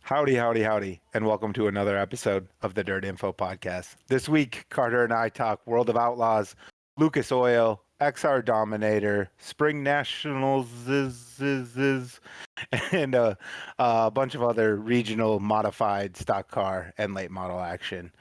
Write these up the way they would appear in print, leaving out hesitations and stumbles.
Howdy, howdy, howdy, and welcome to another episode of the DirtInfo podcast. This week, Carter and I talk World of Outlaws, Lucas Oil, XR Dominator, Spring Nationalses, and a bunch of other regional modified stock car and late model action.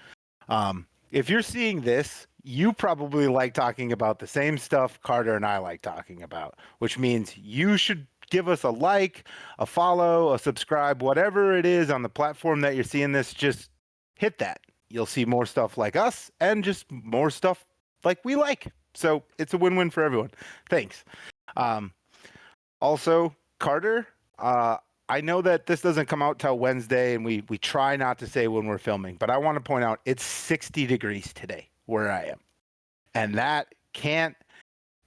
If you're seeing this, you probably like talking about the same stuff Carter and I like talking about, which means you should give us a like, a follow, a subscribe, whatever it is on the platform that you're seeing this, just hit that. You'll see more stuff like us and just more stuff like we like. So it's a win-win for everyone. Thanks. Also, Carter, I know that this doesn't come out till Wednesday, and we try not to say when we're filming, but I want to point out it's 60 degrees today where I am. And that can't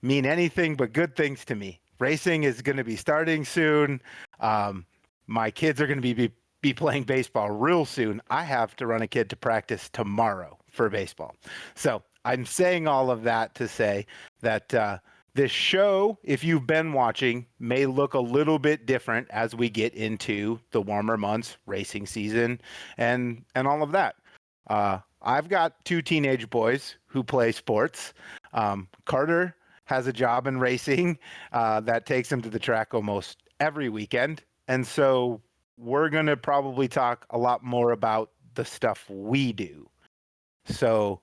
mean anything but good things to me. Racing is going to be starting soon. My kids are going to be playing baseball real soon. I have to run a kid to practice tomorrow for baseball. So I'm saying all of that to say that this show, if you've been watching, may look a little bit different as we get into the warmer months, racing season, and all of that. I've got two teenage boys who play sports. Carter has a job in racing that takes him to the track almost every weekend. And so we're going to probably talk a lot more about the stuff we do. So,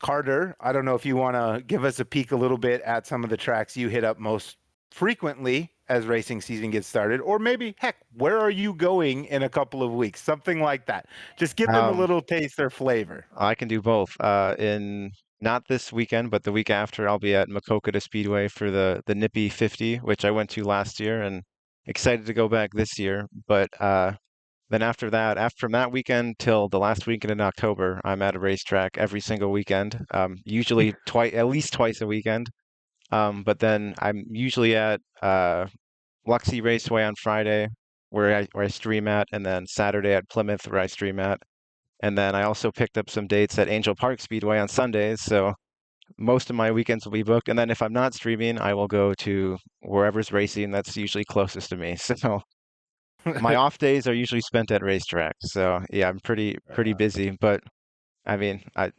Carter, I don't know if you want to give us a peek a little bit at some of the tracks you hit up most frequently as racing season gets started, or maybe, heck, where are you going in a couple of weeks? Something like that. Just give them a little taste or flavor. I can do both. In not this weekend, but the week after, I'll be at Makokata Speedway for the Nippy 50, which I went to last year, and excited to go back this year. But then after that, from that weekend till the last weekend in October, I'm at a racetrack every single weekend. Usually at least twice a weekend. But then I'm usually at Luxie Raceway on Friday, where I stream at, and then Saturday at Plymouth, where I stream at. And then I also picked up some dates at Angel Park Speedway on Sundays, so most of my weekends will be booked. And then if I'm not streaming, I will go to wherever's racing that's usually closest to me. So my off days are usually spent at racetracks. So yeah, I'm pretty busy, but I mean, at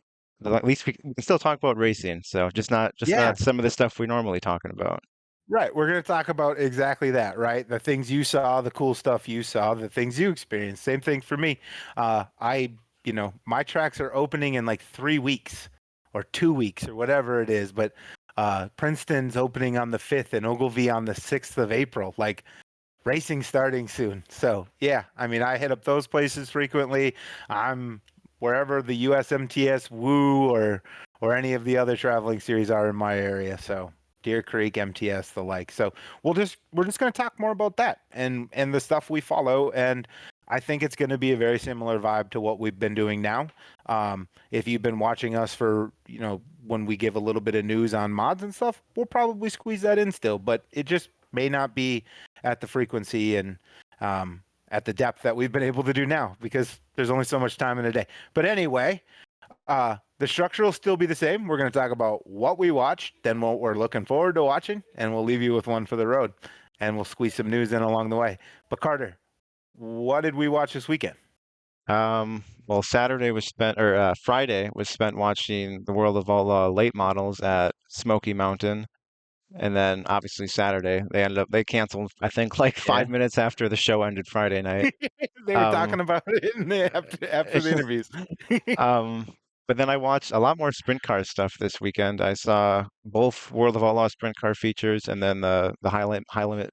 least we can still talk about racing. So just Yeah. not some of the stuff we're normally talking about. Right. We're going to talk about exactly that, right? The things you saw, the cool stuff you saw, the things you experienced. Same thing for me. My tracks are opening in like 3 weeks or 2 weeks or whatever it is. But Princeton's opening on the 5th and Ogilvy on the 6th of April. Like racing starting soon. So, yeah, I mean, I hit up those places frequently. I'm wherever the USMTS, Woo, or any of the other traveling series are in my area. So, Deer Creek, MTS, the like. So we're just going to talk more about that and the stuff we follow. And I think it's going to be a very similar vibe to what we've been doing now. If you've been watching us for, when we give a little bit of news on mods and stuff, we'll probably squeeze that in still, but it just may not be at the frequency and at the depth that we've been able to do now because there's only so much time in a day. But anyway, the structure will still be the same. We're going to talk about what we watched, then what we're looking forward to watching, and we'll leave you with one for the road. And we'll squeeze some news in along the way. But Carter, what did we watch this weekend? Well, Friday was spent watching the World of Outlaw late models at Smoky Mountain. And then obviously Saturday, they canceled, I think, like 5 minutes after the show ended Friday night. They were talking about it after the interviews. Um, but then I watched a lot more sprint car stuff this weekend. I saw both World of Outlaws sprint car features and then the high limit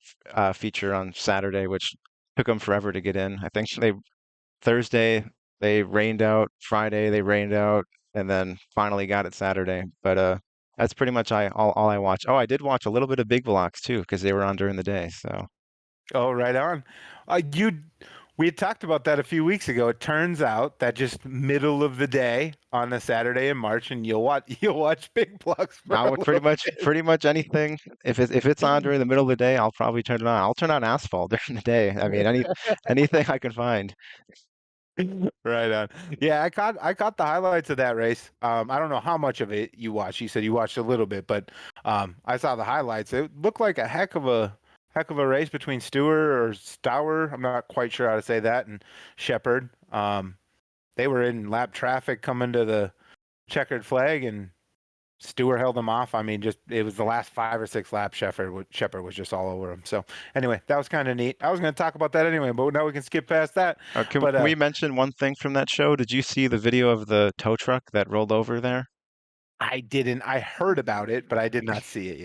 feature on Saturday, which took them forever to get in. I think Thursday they rained out, Friday they rained out, and then finally got it Saturday. But that's pretty much all I watched. Oh, I did watch a little bit of Big Blocks too, because they were on during the day. So Oh, right on. We had talked about that a few weeks ago. It turns out that just middle of the day on a Saturday in March, and you'll watch Big Blocks for I a would little bit. pretty much anything. If it's on during the middle of the day, I'll probably turn it on. I'll turn on asphalt during the day. I mean, anything I can find. Right on. Yeah, I caught the highlights of that race. I don't know how much of it you watched. You said you watched a little bit, but I saw the highlights. It looked like a heck of a heck of a race between Stewart or Stour. I'm not quite sure how to say that, and Shepard. They were in lap traffic coming to the checkered flag, and Stewart held them off. I mean, just it was the last 5 or 6 laps. Shepard was just all over him. So anyway, that was kind of neat. I was going to talk about that anyway, but now we can skip past that. Can But we mention one thing from that show? Did you see the video of the tow truck that rolled over there? I didn't. I heard about it, but I did not see it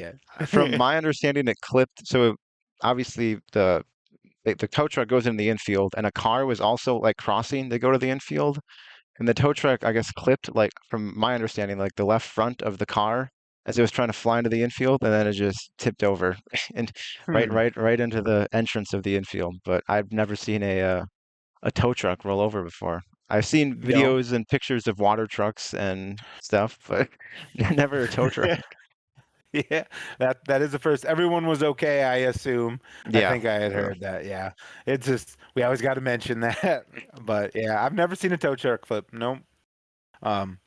From yet. my understanding, it clipped. So obviously the tow truck goes in the infield, and a car was also like crossing to go to the infield. And the tow truck, I guess, clipped, like, from my understanding, like the left front of the car as it was trying to fly into the infield, and then it just tipped over and Hmm. right into the entrance of the infield. But I've never seen a tow truck roll over before. I've seen No. videos and pictures of water trucks and stuff, but never a tow truck. Yeah. Yeah. That is the first. Everyone was okay, I assume. I Yeah. think I had So heard that. Yeah. It's just we always got to mention that. But yeah, I've never seen a tow truck flip. Nope. Um.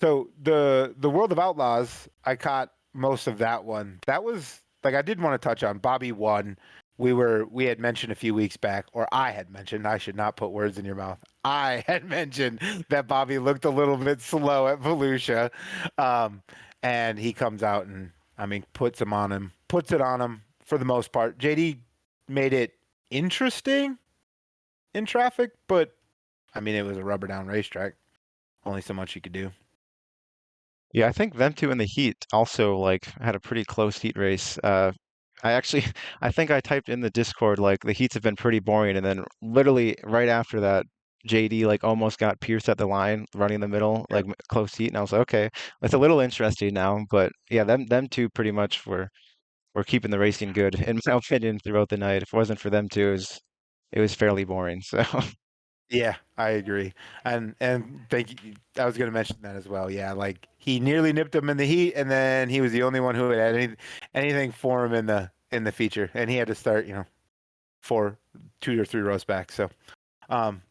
So the World of Outlaws, I caught most of that one. That was like I did want to touch on. Bobby won. We had mentioned a few weeks back, or I had mentioned. I should not put words in your mouth. I had mentioned that Bobby looked a little bit slow at Volusia, and he comes out and I mean puts it on him for the most part. JD made it interesting in traffic, but I mean it was a rubber down racetrack. Only so much you could do. yeah, I think them two in the heat also like had a pretty close heat race. I actually, I think I typed in the Discord like the heats have been pretty boring, and then literally right after that, JD like almost got Pierce at the line, running the middle, like close heat, and I was like, okay, it's a little interesting now. But yeah, them two pretty much were keeping the racing good in my opinion throughout the night. If it wasn't for them two, it was fairly boring. So Yeah, I agree. And thank you. I was going to mention that as well. Yeah, like he nearly nipped him in the heat, and then he was the only one who had anything for him in the feature, and he had to start, 2 or 3 rows back. So, um,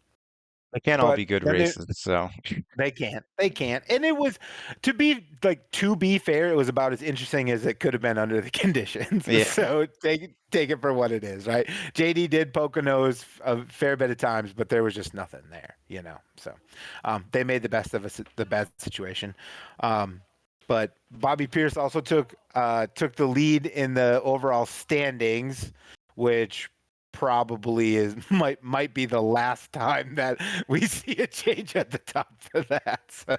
they can't all be but good then races. So they can't. They can't. And it was to be fair, it was about as interesting as it could have been under the conditions. yeah. So take it for what it is, right? JD did poke a nose a fair bit of times, but there was just nothing there. So they made the best of the bad situation. But Bobby Pierce also took the lead in the overall standings, which probably might be the last time that we see a change at the top for that. So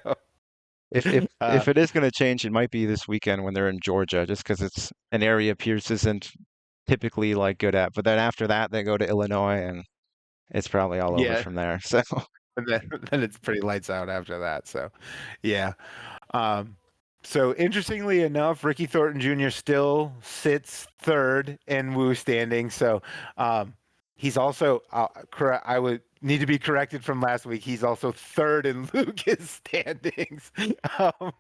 If it is going to change, it might be this weekend when they're in Georgia, just because it's an area Pierce isn't typically like good at. But then after that, they go to Illinois, and it's probably all over yeah, from there. So and then it's pretty lights out after that. So yeah. Um, so interestingly enough, Ricky Thornton Jr. still sits third in Woo standing. So he's also correct. I would need to be corrected from last week. He's also third in Lucas standings.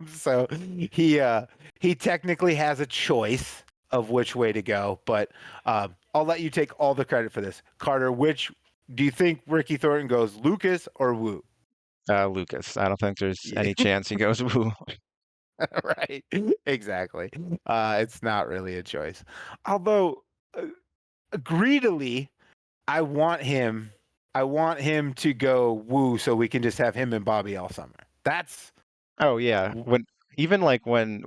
So he technically has a choice of which way to go, but I'll let you take all the credit for this. Carter, which do you think Ricky Thornton goes, Lucas or Woo? Lucas, I don't think there's Yeah. any chance he goes woo. Right. Exactly. It's not really a choice. Although uh, greedily, I want him I want him to go woo so we can just have him and Bobby all summer. That's Oh yeah, even like when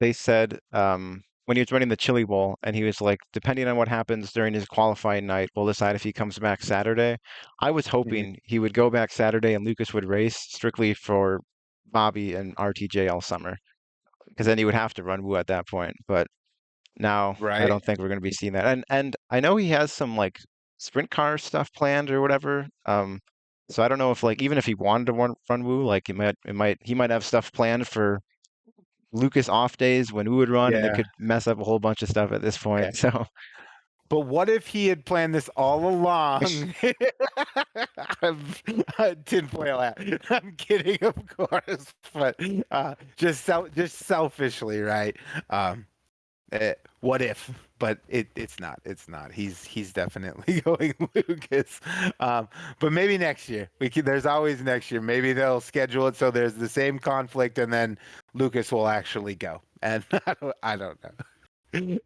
they said when he was running the Chili Bowl and he was like, depending on what happens during his qualifying night, we'll decide if he comes back Saturday. I was Mhm. hoping he would go back Saturday and Lucas would race strictly for Bobby and RTJ all summer, because then he would have to run Woo at that point. But now I Right. don't think we're going to be seeing that. And I know he has some like sprint car stuff planned or whatever. So I don't know if like even if he wanted to run Woo, like he might have stuff planned for Lucas off days when Woo would run, and it Yeah. could mess up a whole bunch of stuff at this Yeah. point. So But what if he had planned this all along? I'm tinfoil hat. I'm kidding, of course, but just selfishly, right? Um, what if? But it's not. It's not. He's definitely going Lucas. But maybe next year. There's always next year. Maybe they'll schedule it so there's the same conflict, and then Lucas will actually go. And I don't know.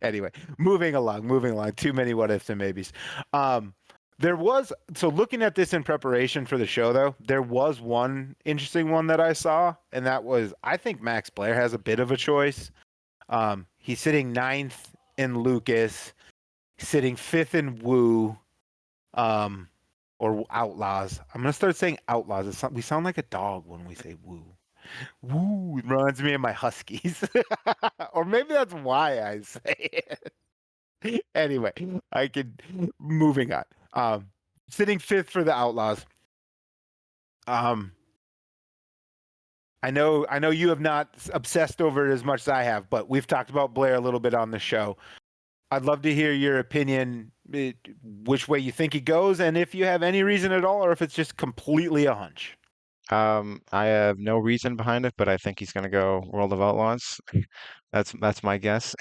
Anyway, moving along. Too many what ifs and maybes. There was, so looking at this in preparation for the show, though, there was one interesting one that I saw, and that was, I think Max Blair has a bit of a choice. He's sitting 9th in Lucas, sitting 5th in Woo, or Outlaws. I'm gonna start saying Outlaws. We sound like a dog when we say Woo. Woo, it reminds me of my Huskies. Or maybe that's why I say it. Anyway, moving on. Sitting 5th for the Outlaws. I know you have not obsessed over it as much as I have, but we've talked about Blair a little bit on the show. I'd love to hear your opinion, which way you think he goes, and if you have any reason at all, or if it's just completely a hunch. I have no reason behind it, but I think he's going to go World of Outlaws. That's my guess.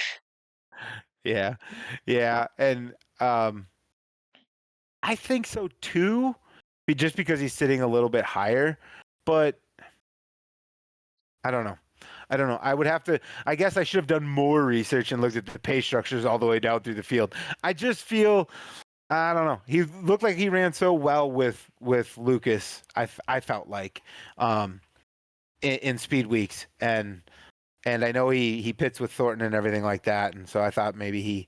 Yeah, and I think so too, just because he's sitting a little bit higher. But I don't know. I would have to. I guess I should have done more research and looked at the pay structures all the way down through the field. I just feel. I don't know. He looked like he ran so well with Lucas. I felt like in speed weeks, and I know he pits with Thornton and everything like that, and so I thought maybe he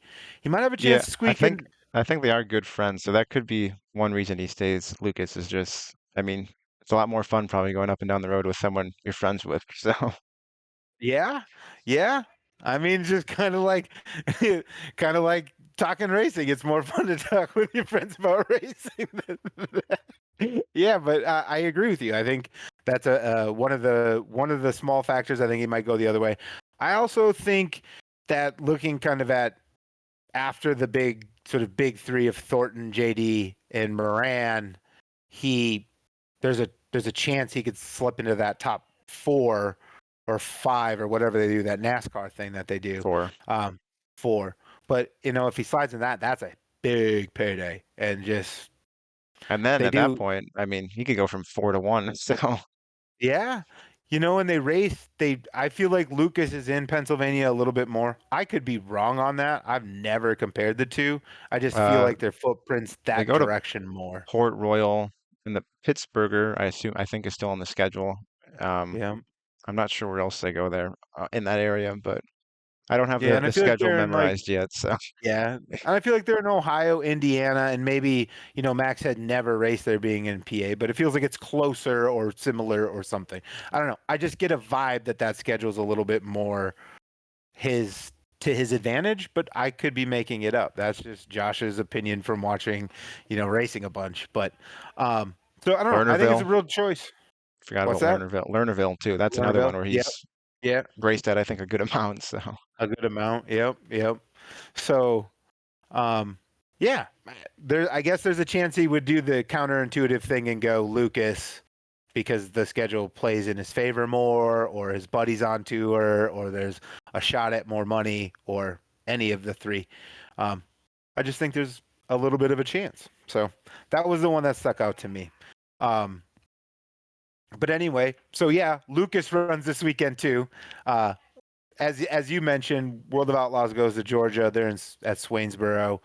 might have a Yeah, chance to squeak in. I think they are good friends, so that could be one reason he stays. Lucas is just, I mean, it's a lot more fun probably going up and down the road with someone you're friends with. So Yeah, yeah. I mean, just kind of like, kind of like talking racing. It's more fun to talk with your friends about racing. Yeah, but I agree with you. I think that's one of the small factors. I think he might go the other way. I also think that looking kind of at after the big three of Thornton, JD, and Moran, there's a chance he could slip into that top 4 or 5 or whatever they do, that NASCAR thing that they do. 4. 4. But if he slides in that, that's a big payday. And just And then they at that do. point, I mean, he could go from 4 to 1. So Yeah. When they race, I feel like Lucas is in Pennsylvania a little bit more. I could be wrong on that. I've never compared the two. I just feel uh, like their footprints they that go to direction more. Port Royal and the Pittsburgher, I think is still on the schedule. Um, Yeah. I'm not sure where else they go there in that area, but I don't have Yeah, and I the feel like schedule they're in like memorized yet. So yeah, and I feel like they're in Ohio, Indiana, and maybe Max had never raced there being in PA, but it feels like it's closer or similar or something. I don't know. I just get a vibe that schedule's a little bit more to his advantage, but I could be making it up. That's just Josh's opinion from watching, racing a bunch. But so I don't know. I think it's a Lernerville, real choice. forgot What's about that? Lernerville too. That's another one Lernerville? where Yep. he's Yeah. raced at I think a good amount. So A good amount. Yep. So yeah, I guess there's a chance he would do the counterintuitive thing and go Lucas because the schedule plays in his favor more, or his buddy's on tour, or there's a shot at more money, or any of the three. I just think there's a little bit of a chance. So that was the one that stuck out to me. But anyway, so yeah, Lucas runs this weekend too. As you mentioned, World of Outlaws goes to Georgia. They're at Swainsboro.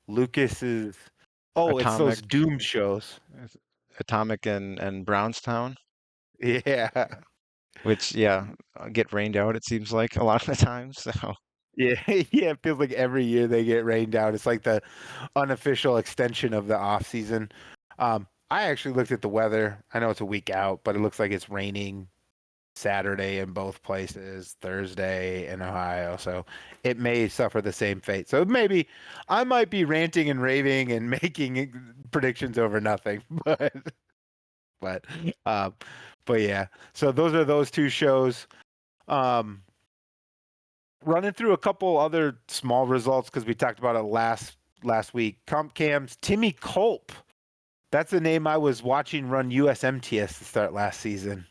Lucas is. Oh, it's Atomic, those Doom shows. Atomic and Brownstown, Yeah. which yeah get rained out. It seems like a lot of the time. So Yeah. Yeah. It feels like every year they get rained out. It's like the unofficial extension of the off season. I actually looked at the weather. I know it's a week out, but it looks like it's raining Saturday in both places, Thursday in Ohio. So it may suffer the same fate. So maybe I might be ranting and raving and making predictions over nothing. But um, but yeah. So those are those two shows. Um, Running through a couple other small results because we talked about it last week. Comp Cam's Timmy Culp. That's the name I was watching run USMTS to start last season.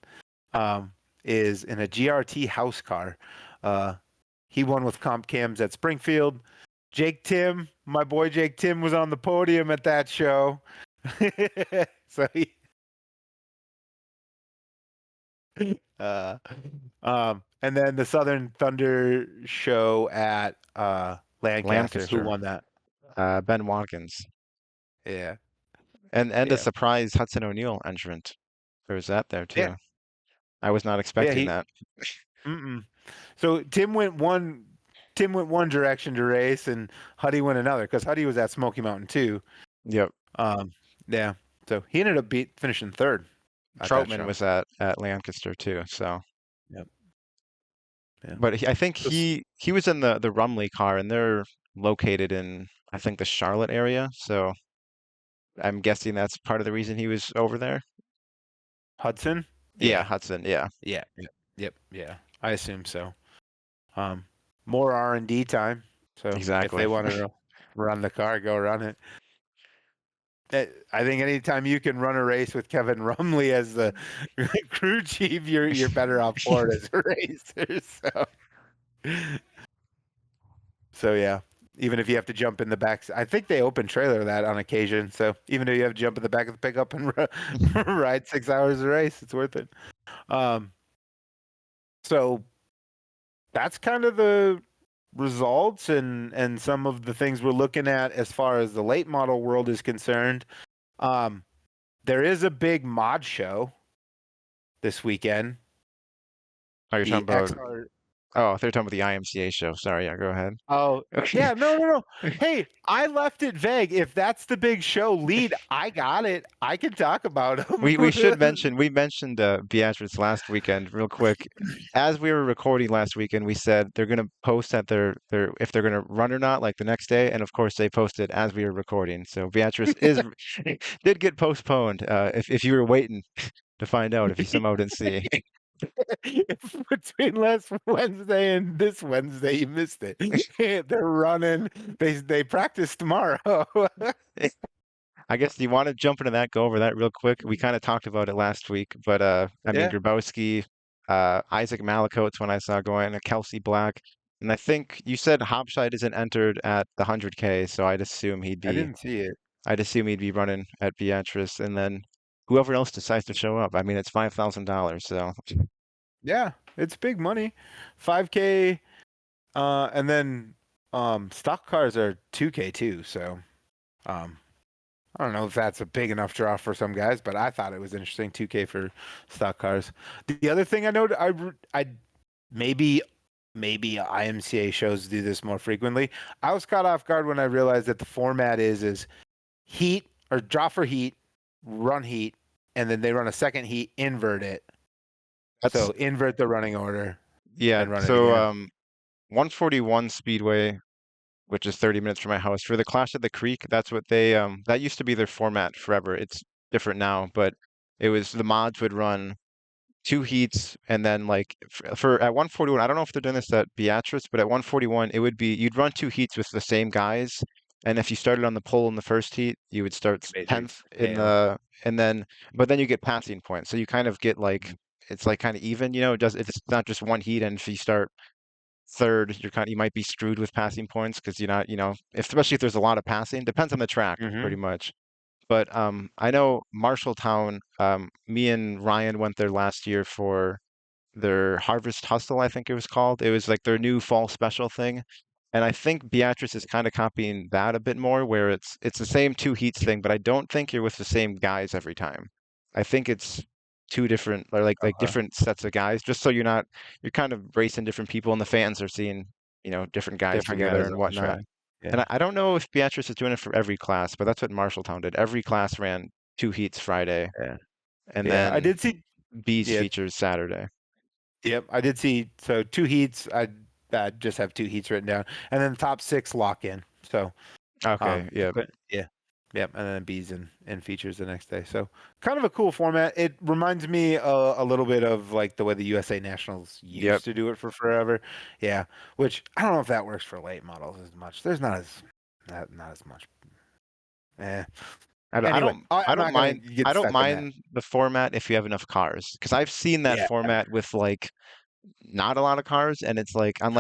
Is in a GRT house car. He won with Comp Cams at Springfield. Jake Tim, my boy Jake Tim, was on the podium at that show. So he, And then the Southern Thunder show at Lancaster. Who Lancaster, won that? Ben Watkins, Yeah, and a yeah, surprise Hudson O'Neill entrant. There was that there yeah, too. I was not yeah. expecting that. Mm-mm. So Tim went one. Tim went one direction to race, and Huddy went another because Huddy was at Smoky Mountain too. Yep. Um, yeah. So he ended up finishing third at that Troutman show. was at Lancaster too. So, Yep. Yeah. but I think Just he was in the Rumley car, and they're located in I think the Charlotte area. So I'm guessing that's part of the reason he was over there. Hudson. Yeah, Yeah. Hudson. Yeah, Yeah. Yep. Yep. Yeah. I assume so. Um, more R&D time. So if they exactly. want to run the car, go run it. I think anytime you can run a race with Kevin Rumley as the crew chief, you're better off for it as a racer. So yeah, even if you have to jump in the back, I think they open trailer that on occasion. So even though you have to jump in the back of the pickup and ride 6 hours a race, it's worth it. Um, so that's kind of the results and some of the things we're looking at as far as the late model world is concerned. Um, there is a big mod show this weekend. Oh, you're talking The about XR. oh, they're talking about the IMCA show. Sorry, yeah, go ahead. Oh, yeah, no, no, no. Hey, I left it vague. If that's the big show lead, I got it. I can talk about him. We should mention we mentioned Beatrice last weekend real quick. As we were recording last weekend, we said they're gonna post at their if they're gonna run or not, like the next day, and of course they posted as we were recording. So Beatrice is did get postponed. If you were waiting to find out, if you somehow didn't see. Between last Wednesday and this Wednesday, you missed it. They're running. They practice tomorrow. I guess do you want to jump into that, go over that real quick? We kind of talked about it last week, but I mean Yeah, Grabowski, Isaac Malikotes when I saw going, Kelsey Black, and I think you said Hopshide isn't entered at the 100K, so I didn't see it. I'd assume he'd be running at Beatrice, and then whoever else decides to show up. I mean, it's $5,000, so Yeah, it's big money. 5K, and then stock cars are 2K too. So um, I don't know if that's a big enough draw for some guys, but I thought it was interesting. 2K for stock cars. The other thing I know, I maybe IMCA shows do this more frequently. I was caught off guard when I realized that the format is heat or draw for heat, run heat, and then they run a second heat, invert it. that's So invert the running order yeah. and run it So again. 141 Speedway, which is 30 minutes from my house. For the Clash at the Creek, that's what they that used to be their format forever. It's different now, but it was the mods would run two heats and then like for at 141, I don't know if they're doing this at Beatrice, but at 141 it would be you'd run two heats with the same guys, and if you started on the pole in the first heat, you would start Basically 10th in tail. the and then but then you get passing points. So you kind of get like it's like kind of even, it does it's not just one heat, and if you start third, you might be screwed with passing points because you're not, especially if there's a lot of passing. Depends on the track, pretty Mm-hmm. much. But I know Marshalltown. Me and Ryan went there last year for their Harvest Hustle, I think it was called. It was like their new fall special thing. And I think Beatrice is kind of copying that a bit more, where it's the same two heats thing, but I don't think you're with the same guys every time. I think it's two different or like Okay. different sets of guys, just so you're kind of racing different people and the fans are seeing, different guys Different together guys and on the whatnot. track. And Yeah. I don't know if Beatrice is doing it for every class, but that's what Marshalltown did. Every class ran two heats Friday, Yeah. and Yeah. I then did see. B's Yeah. features Saturday. Yep. I did see. So two heats. I just have two heats written down, and then the top six lock in. So Okay, yeah. yeah. Yep. And then B's and features the next day. So kind of a cool format. It reminds me a little bit of like the way the USA Nationals Yep. used to do it for forever. Yeah. Which I don't know if that works for late models as much. There's not as much. Eh. I don't, I Anyway, don't, I I'm don't not gonna mind. get I don't stuck in that. mind the format if you have enough cars, because I've seen that Yeah. format with like not a lot of cars, and it's like on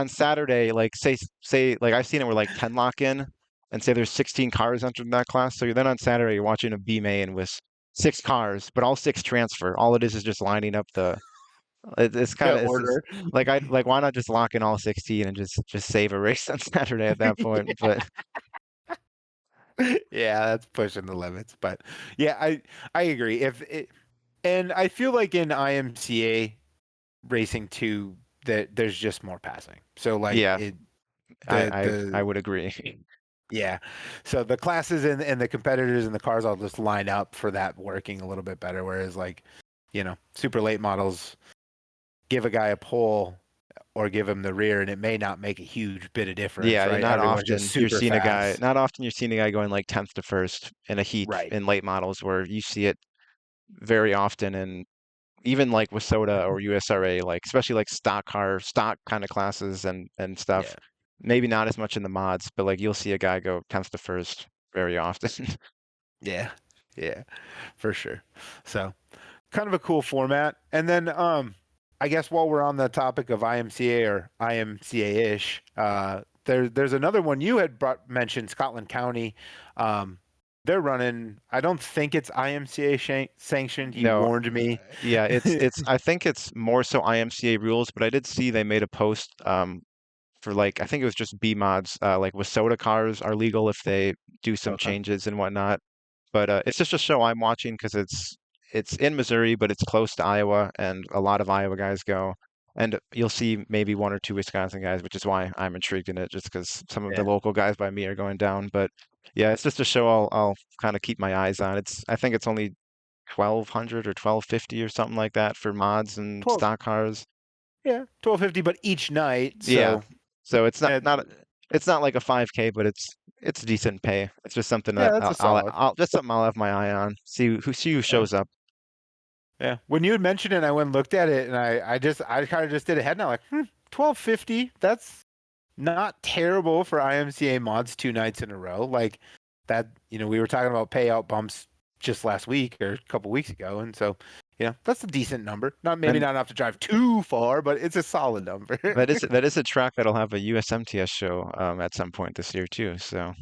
Saturday, like say like I've seen it where like 10 lock in, and say there's 16 cars entered in that class. So you're then on Saturday you're watching a B main with six cars, but all six transfer. All it is just lining up It's kind to of it's just, order. like why not just lock in all 16 and just save a race on Saturday at that point? But Yeah, that's pushing the limits. But yeah, I agree. If it, and I feel like in IMCA racing too, that there's just more passing. So like yeah, it I the I I the would agree. yeah. So the classes and the competitors and the cars all just line up for that working a little bit better. Whereas like, super late models give a guy a pole or give him the rear and it may not make a huge bit of difference, Yeah, right? Everyone's just super fast. not often you're seeing a guy going like 10th to first in a heat Right. in late models where you see it very often in even like with Soda or USRA, like especially like stock kind of classes and stuff. Yeah. Maybe not as much in the mods, but like you'll see a guy go 10th to first very often. Yeah. Yeah. For sure. So kind of a cool format. And then I guess while we're on the topic of IMCA or IMCA-ish, there's another one you had mentioned, Scotland County. They're running, I don't think it's IMCA sanctioned. You No, warned me. yeah, it's I think it's more so IMCA rules, but I did see they made a post for like I think it was just B mods like with soda cars are legal if they do some Okay. changes and whatnot. But it's just a show I'm watching because it's in Missouri, but it's close to Iowa, and a lot of Iowa guys go. And you'll see maybe one or two Wisconsin guys, which is why I'm intrigued in it, just because some of the Yeah. local guys by me are going down. But yeah, it's just a show I'll kind of keep my eyes on. I think it's only 1200 or 1250 or something like that for mods and 12, stock cars. yeah, 1250, but each night. Yeah. So, So it's uh, it's not like a 5K, but it's decent pay. It's just something yeah, that that's a solid. I'll just something I'll have my eye on. See who Yeah. shows up. Yeah. When you had mentioned it, I went and looked at it and I kind of just did a head and I'm like, 1250. That's not terrible for IMCA mods 2 nights in a row. Like that, we were talking about payout bumps just last week or a couple weeks ago. And so, that's a decent number. Maybe And not enough to drive too far, but it's a solid number. that is a track that'll have a USMTS show at some point this year too. So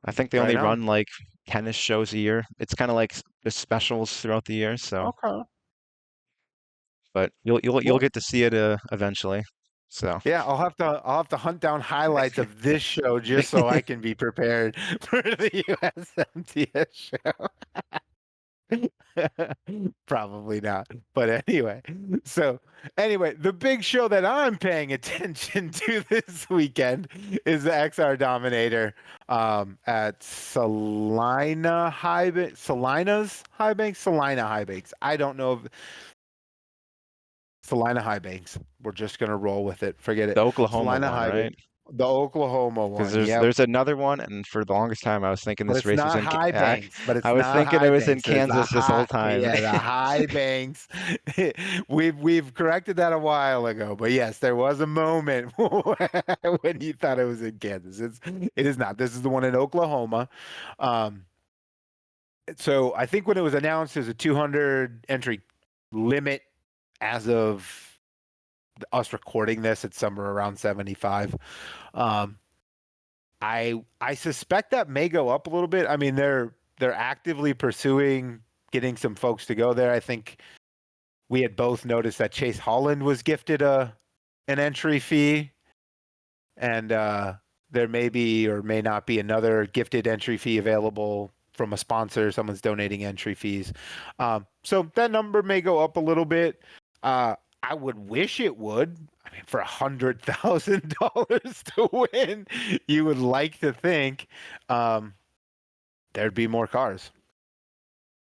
I think they Right only on. run like 10ish shows a year. It's kind of like the specials throughout the year. So, Okay. but you'll Well, get to see it eventually. So yeah, I'll have to hunt down highlights of this show just so I can be prepared for the USMTS show. Probably not. But anyway, the big show that I'm paying attention to this weekend is the XR Dominator at Salina High Banks. I don't know if Salina High Banks. We're just gonna roll with it. Forget the it. Oklahoma Salina one, High right? Banks. The Oklahoma Because one. there's Yep. there's another one, and for the longest time I was thinking But this it's race was not in high banks. But I it's was not thinking it high was in banks. There's the Kansas this whole high, time. yeah, the high banks. We've corrected that a while ago. But yes, there was a moment when you thought it was in Kansas. It is not. This is the one in Oklahoma. Um, so I think when it was announced, there's a 200 entry limit. As of us recording this, it's somewhere around 75. Um, I suspect that may go up a little bit. I mean, they're actively pursuing getting some folks to go there. I think we had both noticed that Chase Holland was gifted an entry fee, and there may be or may not be another gifted entry fee available from a sponsor. Someone's donating entry fees, so that number may go up a little bit. I would wish it would. I mean, for $100,000 to win, you would like to think um, there'd be more cars.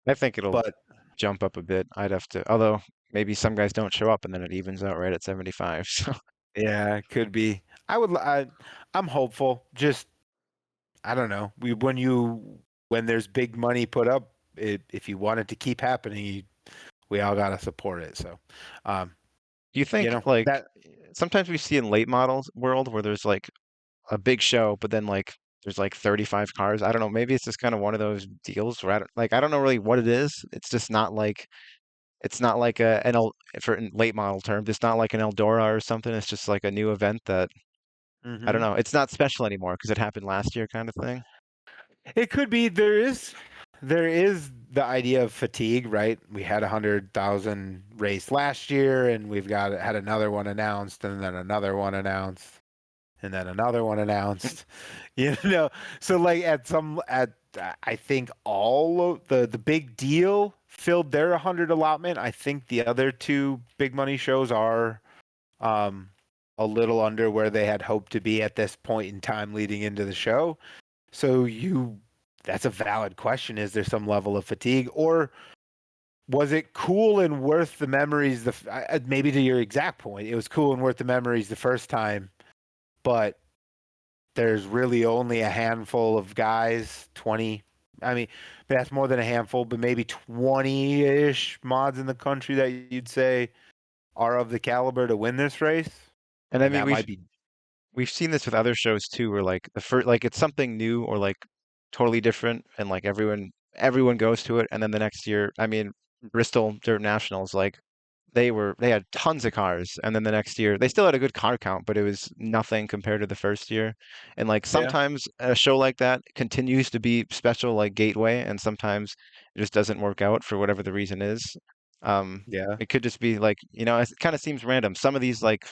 I think it'll But jump up a bit. I'd have to, although maybe some guys don't show up and then it evens out right at 75. So yeah, it could be. I'm hopeful. Just I don't know. When there's big money put up, if you want it to keep happening, we all gotta support it. So, um, do you think like that. sometimes we see in late models world where there's like a big show, but then like there's like 35 cars. I don't know. Maybe it's just kind of one of those deals where I don't know really what it is. It's just not like it's not like for in late model terms, it's not like an Eldora or something. It's just like a new event that I don't Mhm. know. It's not special anymore because it happened last year kind of thing. It could be. there is the idea of fatigue, right? We had 100,000 race last year, and we've had another one announced, and then another one announced, and then another one announced. You know, so like I think all of the big deal filled their 100 allotment. I think the other two big money shows are um, a little under where they had hoped to be at this point in time leading into the show. So that's a valid question. Is there some level of fatigue, or was it cool and worth the memories? Maybe to your exact point, it was cool and worth the memories the first time, but there's really only a handful of guys, 20. I mean, that's more than a handful, but maybe 20-ish mods in the country that you'd say are of the caliber to win this race. And I And mean, that might be, we've seen this with other shows too, where like the first, like it's something new or like totally different, and like everyone goes to it, and then the next year, I mean, Bristol Dirt Nationals, like they had tons of cars, and then the next year they still had a good car count, but it was nothing compared to the first year. And like yeah, sometimes a show like that continues to be special, like Gateway, and sometimes it just doesn't work out for whatever the reason is. yeah, It could just be like, it kind of seems random. Some of these like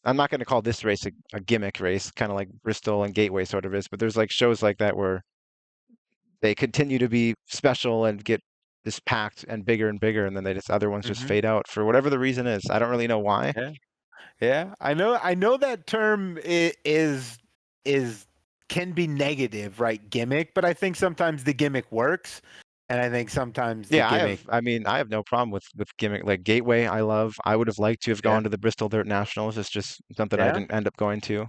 I'm not going to call this race a gimmick race, kind of like Bristol and Gateway sort of is, but there's like shows like that where they continue to be special and get just packed and bigger, and then they just other ones just hmm fade out for whatever the reason is. I don't really know why. yeah, yeah. I know that term is can be negative, right? Gimmick, but I think sometimes the gimmick works, and I think sometimes the Yeah, gimmick, I mean, I have no problem with gimmick like Gateway. I love. I would have liked to have yeah, gone to the Bristol Dirt Nationals. It's just something I yeah, didn't end up going to.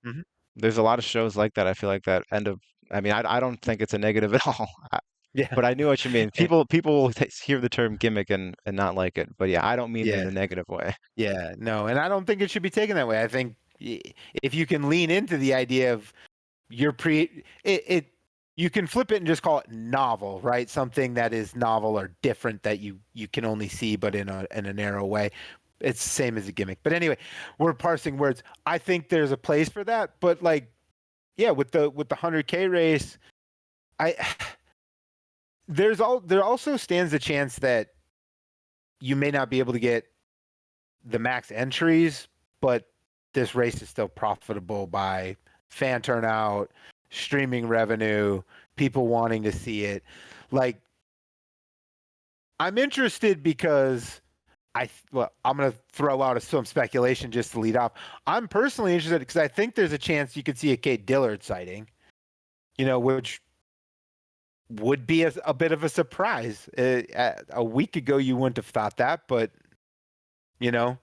hmm There's a lot of shows like that. I feel like that end up. I mean, I don't think it's a negative at all. yeah, But I knew what you mean. yeah, People will hear the term gimmick and not like it. But yeah, I don't mean it in yeah. a negative way. Yeah, no, and I don't think it should be taken that way. I think if you can lean into the idea of your you can flip it and just call it novel, right? Something that is novel or different that you can only see, but in a narrow way. It's the same as a gimmick. But anyway, we're parsing words. I think there's a place for that, but like, yeah, with the 100K race, I there also stands the chance that you may not be able to get the max entries, but this race is still profitable by fan turnout, streaming revenue, people wanting to see it. Like, I'm interested because I'm going to throw out some speculation just to lead off. I'm personally interested because I think there's a chance you could see a Kate Dillard sighting, which would be a bit of a surprise. A week ago, you wouldn't have thought that, but you know,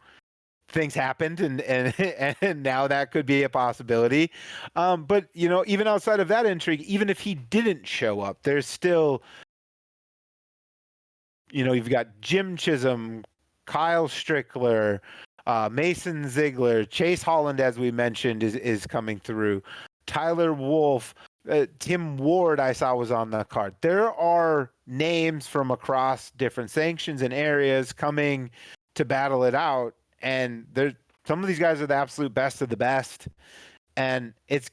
things happened and now that could be a possibility. But even outside of that intrigue, even if he didn't show up, there's still, you've got Jim Chisholm, Kyle Strickler, Mason Ziegler, Chase Holland, as we mentioned, is coming through. Tyler Wolf, Tim Ward, I saw was on the card. There are names from across different sanctions and areas coming to battle it out, and some of these guys are the absolute best of the best. And it's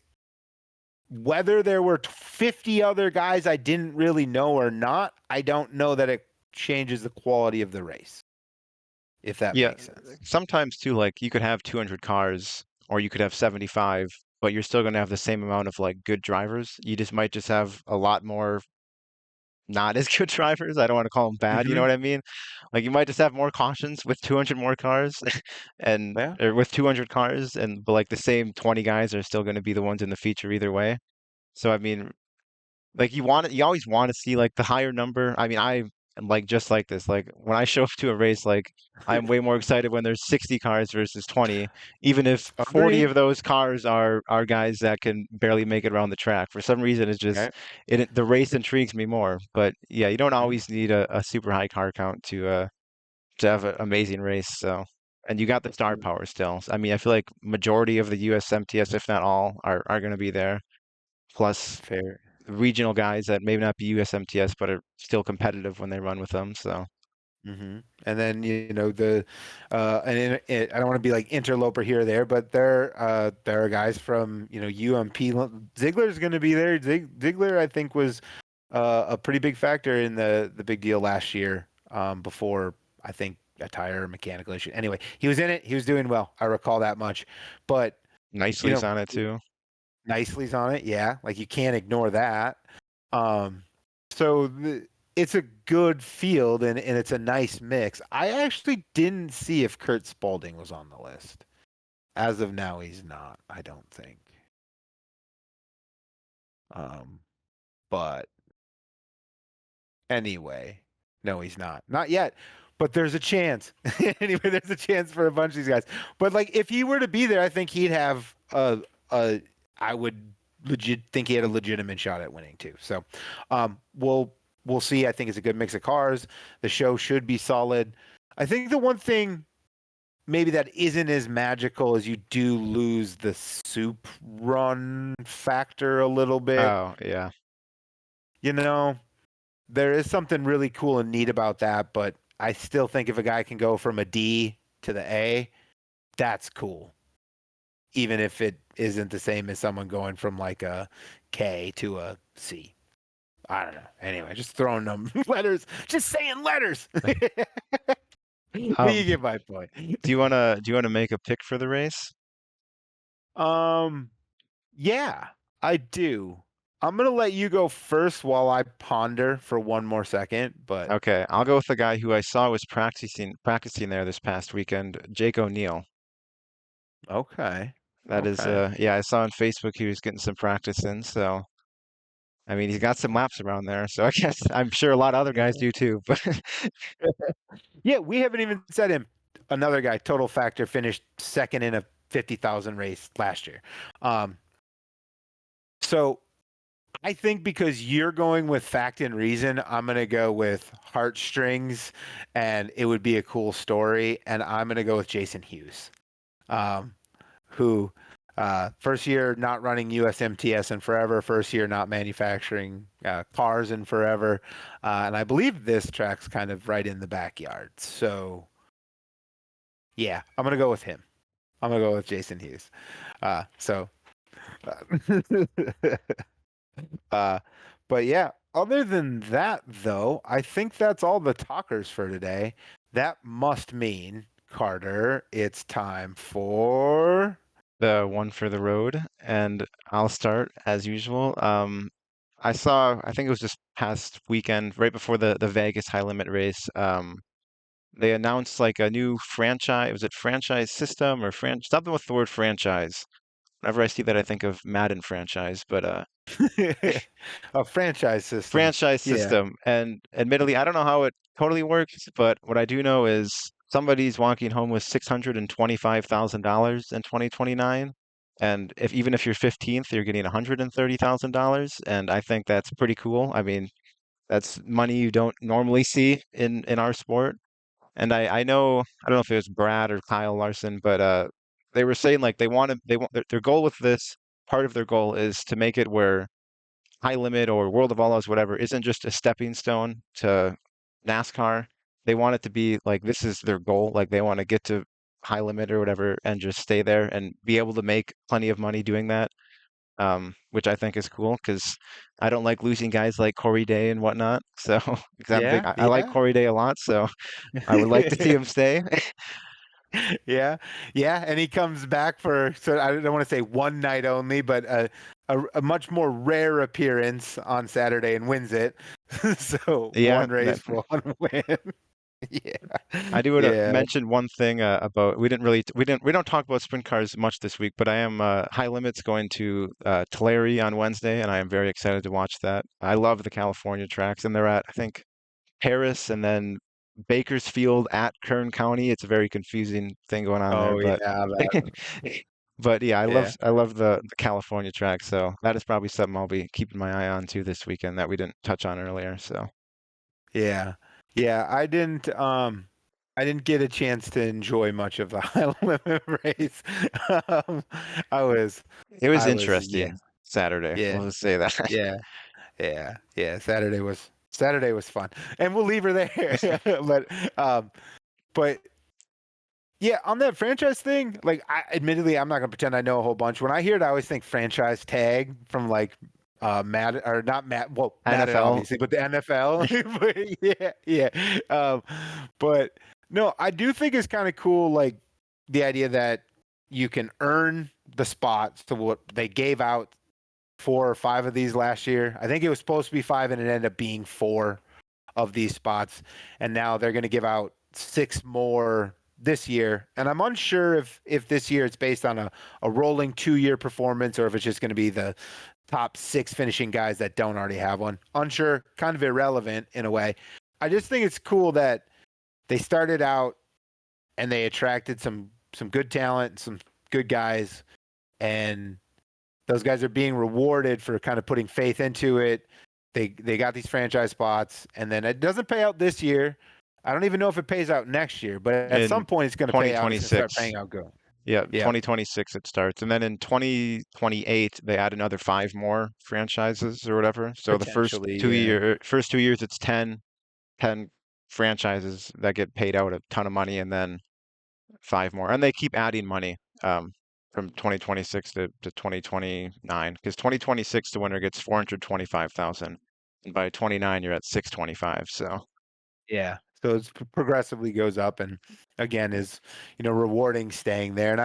whether there were 50 other guys I didn't really know or not, I don't know that it changes the quality of the race, if that Yeah, makes sense. sometimes too, like you could have 200 cars or you could have 75, but you're still going to have the same amount of like good drivers. You just might just have a lot more not as good drivers. I don't want to call them bad, you know Mm-hmm. what I mean? Like you might just have more cautions with 200 more cars and Yeah. or with 200 cars, and but like the same 20 guys are still going to be the ones in the feature either way. So I mean, like you always want to see like the higher number. I mean, I am like just like this. Like when I show up to a race, like I'm way more excited when there's 60 cars versus 20, even if 40 Agreed. of those cars are guys that can barely make it around the track. For some reason, it's just Right. the race intrigues me more. But yeah, you don't Mhm. always need a super high car count to have an amazing race. So. And you got the star power still. I mean, I feel like majority of the USMTS, if not all, are going to be there. Plus, Fair. regional guys that maybe not be USMTS but are still competitive when they run with them. So And then I don't want to be like interloper here or there, but there are guys from UMP. Ziegler's going to be there. Ziegler, I think, was a pretty big factor in the big deal last year. Before I think a tire or mechanical issue. Anyway, he was in it. He was doing well. I recall that much. But you Nicely's know, on it too. Nicely's on it. Yeah, like you can't ignore that. Um, so it's a good field and it's a nice mix. I actually didn't see if Kurt Spalding was on the list. As of now, he's not. I don't think. Um, but anyway, no, he's not. Not yet. But there's a chance. Anyway, there's a chance for a bunch of these guys. But like, if he were to be there, I think he'd have a. I would legit think he had a legitimate shot at winning too. So, we'll see. I think it's a good mix of cars. The show should be solid. I think the one thing maybe that isn't as magical as you do lose the soup run factor a little bit. Oh, yeah. You know, there is something really cool and neat about that, but I still think if a guy can go from a D to the A, that's cool. Even if it isn't the same as someone going from like a K to a C. I don't know. Anyway, just throwing them letters, just saying letters. But you Um, get my point. do you wanna make a pick for the race? Um, yeah, I do. I'm gonna let you go first while I ponder for one more second, but Okay, I'll go with the guy who I saw was practicing there this past weekend, Jake O'Neill. okay. That is, Okay. yeah, I saw on Facebook he was getting some practice in, so I mean, he's got some laps around there, so I guess I'm sure a lot of other guys Yeah. do too. But Yeah, we haven't even said him. Another guy, total factor, finished second in a 50,000 race last year. Um, so I think because you're going with fact and reason, I'm going to go with heartstrings and it would be a cool story. And I'm going to go with Jason Hughes, um, who first year not running USMTS in forever, first year not manufacturing cars in forever. And I believe this track's kind of right in the backyard. So yeah, I'm going to go with him. I'm going to go with Jason Hughes. So. Uh, but yeah, other than that, though, I think that's all the talkers for today. That must mean, Carter, it's time for. the one for the road, and I'll start as usual. I think it was just past weekend, right before the Vegas high limit race. They announced like a new franchise. Was it franchise system or something with the word franchise? Whenever I see that, I think of Madden franchise, but A franchise system. franchise Yeah. system. And admittedly, I don't know how it totally works, but what I do know is somebody's walking home with $625,000 in 2029. And even if you're 15th, you're getting $130,000. And I think that's pretty cool. I mean, that's money you don't normally see in our sport. And I know, I don't know if it was Brad or Kyle Larson, but they were saying like they want their goal with this, part of their goal is to make it where High Limit or World of Outlaws, whatever, isn't just a stepping stone to NASCAR. They want it to be like this is their goal. Like they want to get to High Limit or whatever and just stay there and be able to make plenty of money doing that. Which I think is cool because I don't like losing guys like Corey Day and whatnot. So, because Yeah. I like Yeah. Corey Day a lot, so I would like to see him stay. Yeah, yeah, and he comes back for so I don't want to say one night only, but a much more rare appearance on Saturday and wins it. So Yeah, one race, one win. Yeah, I do want to yeah. mention one thing about we don't talk about sprint cars much this week, but I am High Limit's going to Tulare on Wednesday, and I am very excited to watch that. I love the California tracks, and they're at I think Paris and then Bakersfield at Kern County. It's a very confusing thing going on there, Oh but yeah, that, but yeah, yeah, I love the California track, so that is probably something I'll be keeping my eye on too this weekend that we didn't touch on earlier. So yeah, yeah. I didn't get a chance to enjoy much of the high limit race. Um, I was, it was yeah, interesting Saturday. yeah, We'll just say that. yeah. Yeah, yeah. Saturday was fun, and we'll leave her there. Um, but yeah, on that franchise thing, like, admittedly, I'm not gonna pretend I know a whole bunch. When I hear it, I always think franchise tag from like Madden, or not Madden, well, Madden NFL. obviously, but the NFL. But yeah. But no, I do think it's kind of cool, like the idea that you can earn the spots to what they gave out 4 or 5 of these last year. I think it was supposed to be 5 and it ended up being 4 of these spots. And now they're going to give out 6 more this year. And I'm unsure if this year it's based on a rolling 2-year performance or if it's just going to be the top 6 finishing guys that don't already have one. Unsure, kind of irrelevant in a way. I just think it's cool that they started out and they attracted some good talent, some good guys, and those guys are being rewarded for kind of putting faith into it. They got these franchise spots, and then it doesn't pay out this year. I don't even know if it pays out next year, but at some point it's going to pay out. It's going to start paying out good. Yeah, 2026 it starts. And then in 2028, they add another 5 more franchises or whatever. So the first 2 years, it's 10 franchises that get paid out a ton of money, and then 5 more. And they keep adding money from 2026 to 2029. Because 2026, the winner gets 425,000. And by 29, you're at 625. So yeah. So it progressively goes up, and again is rewarding staying there. And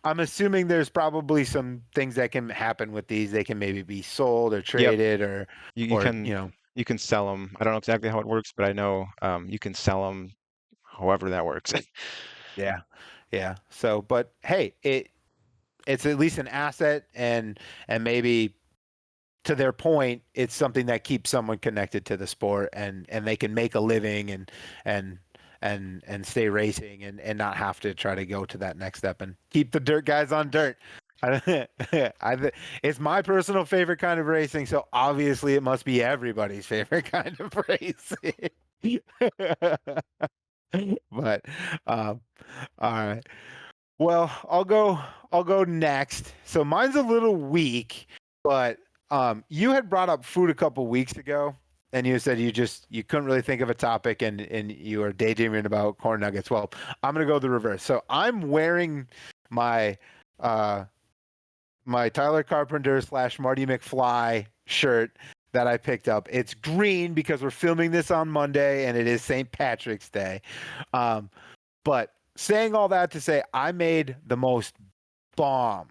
I'm assuming there's probably some things that can happen with these. They can maybe be sold or traded, or you can sell them. I don't know exactly how it works, but I know you can sell them however that works. Yeah. So, but hey, it's at least an asset, and maybe, to their point, it's something that keeps someone connected to the sport, and they can make a living and stay racing and not have to try to go to that next step and keep the dirt guys on dirt. It's my personal favorite kind of racing, so obviously it must be everybody's favorite kind of racing. But all right. Well, I'll go next. So mine's a little weak, but you had brought up food a couple weeks ago, and you said you couldn't really think of a topic, and you were daydreaming about corn nuggets. Well, I'm gonna go the reverse. So I'm wearing my my Tyler Carpenter / Marty McFly shirt that I picked up. It's green because we're filming this on Monday and it is St. Patrick's Day. But saying all that to say, I made the most bomb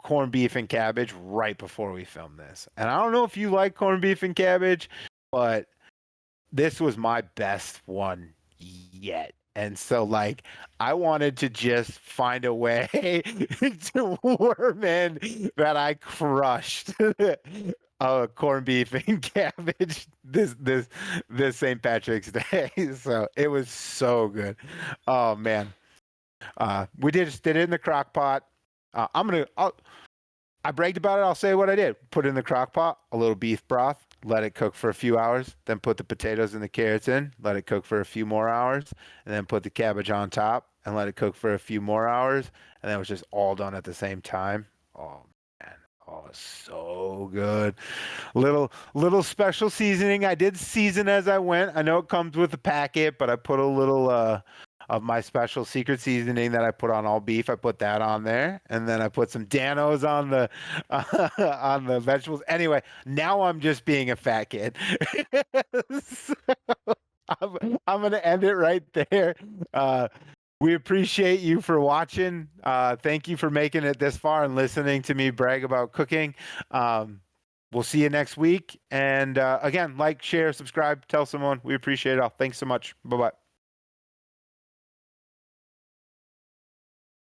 corned beef and cabbage right before we filmed this. And I don't know if you like corned beef and cabbage, but this was my best one yet. And so, like, I wanted to just find a way to worm in that I crushed corned beef and cabbage this St. Patrick's Day. So it was so good. Oh man. We just did it in the crock pot. I bragged about it. I'll say what I did. Put it in the crock pot, a little beef broth, let it cook for a few hours, then put the potatoes and the carrots in, let it cook for a few more hours, and then put the cabbage on top and let it cook for a few more hours. And then it was just all done at the same time. Oh man. Oh, so good. Little special seasoning. I did season as I went. I know it comes with a packet, but I put a little of my special secret seasoning that I put on all beef. I put that on there, and then I put some Danos on the on the vegetables. Anyway, now I'm just being a fat kid. So I'm gonna end it right there. We appreciate you for watching. Thank you for making it this far and listening to me brag about cooking. We'll see you next week. And again, like, share, subscribe, tell someone. We appreciate it all. Thanks so much. Bye-bye.